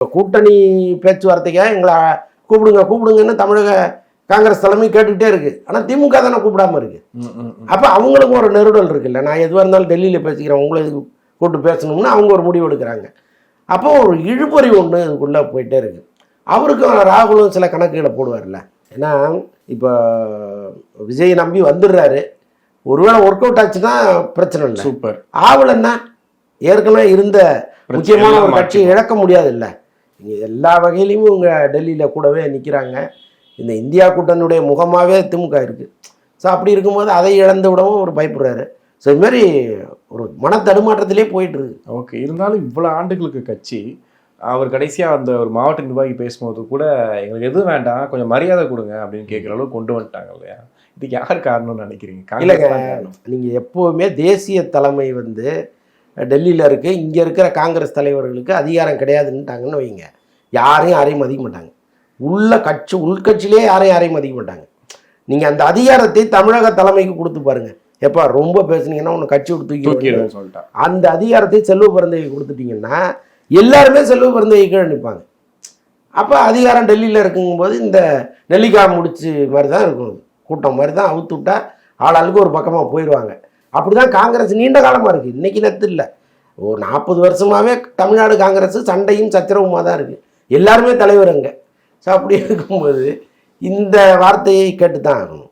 கூட்டணி பேச்சுவார்த்தைக்காக எங்களை கூப்பிடுங்கன்னு தமிழக காங்கிரஸ் தலைமை கேட்டுக்கிட்டே இருக்கு. ஆனால் திமுக தானே கூப்பிடாம இருக்கு. அப்போ அவங்களுக்கும் ஒரு நெருடல் இருக்குல்ல. நான் எதுவாக இருந்தாலும் டெல்லியில் பேசிக்கிறேன், உங்களை இது கூப்பிட்டு பேசணும்னு அவங்க ஒரு முடிவு எடுக்கிறாங்க. அப்போ ஒரு இழுபறி ஒன்று இதுக்குள்ளே போயிட்டே இருக்கு. அவருக்கும் ராகுலும் சில கணக்குகளை போடுவார்ல. ஏன்னா இப்போ விஜய் நம்பி வந்துடுறாரு, ஒருவேளை ஒர்க் அவுட் ஆச்சுன்னா பிரச்சனை இல்லை. சூப்பர். ஆவலன்னா ஏற்கனவே இருந்த முக்கியமான ஒரு கட்சியை இழக்க முடியாது இல்லை. இங்கே எல்லா வகையிலையும் இவங்க டெல்லியில் கூடவே நிற்கிறாங்க. இந்த இந்தியா கூட்டணியுடைய முகமாகவே திமுக இருக்குது. ஸோ அப்படி இருக்கும்போது அதை இழந்து விடவும் ஒரு பயப்படுறாரு. ஸோ இதுமாரி ஒரு மன தடுமாற்றத்திலே போயிட்டுருக்கு. ஓகே, இருந்தாலும் இவ்வளோ ஆண்டுகளுக்கு கட்சி அவர் கடைசியாக அந்த ஒரு மாவட்ட நிர்வாகி பேசும்போது கூட எங்களுக்கு எதுவும் வேண்டாம், கொஞ்சம் மரியாதை கொடுங்க அப்படின்னு கேட்குற அளவுக்கு கொண்டு வந்துட்டாங்க இல்லையா? இதுக்கு யார் காரணம்னு நினைக்கிறீங்க? இல்லைங்க, நீங்கள் எப்போவுமே தேசிய தலைமை டெல்லியில் இருக்குது, இங்கே இருக்கிற காங்கிரஸ் தலைவர்களுக்கு அதிகாரம் கிடையாதுன்னுட்டாங்கன்னு வைங்க, யாரையும் மதிக்க மாட்டாங்க. உள்கட்சியிலே யாரையும் மதிக்க மாட்டாங்க. நீங்கள் அந்த அதிகாரத்தை தமிழக தலைமைக்கு கொடுத்து பாருங்கள். எப்போ ரொம்ப பேசுனீங்கன்னா ஒன்று கட்சி விட்டு தூக்கி சொல்லிட்டா அந்த அதிகாரத்தை செல்வ பிறந்தகை கொடுத்துட்டீங்கன்னா எல்லாருமே செல்வ பிறந்தகை கீழே நிற்பாங்க. அப்போ அதிகாரம் டெல்லியில் இருக்குங்கும்போது இந்த நெல்லிக்காய் முடிச்சு மாதிரி தான் இருக்கும், கூட்டம் மாதிரி தான் அவுத்து விட்டா ஆளாளுக்கு ஒரு பக்கமாக போயிடுவாங்க. அப்படி தான் காங்கிரஸ் நீண்ட காலமாக இருக்குது, இன்றைக்கி நேற்று இல்லை, ஒரு 40 வருஷமாகவே தமிழ்நாடு காங்கிரஸ் சண்டையும் சச்சரவுமாக தான் இருக்குது. எல்லாருமே தலைவர் அங்கே. ஸோ அப்படி இருக்கும்போது இந்த வார்த்தையை கேட்டு தான் ஆகணும்.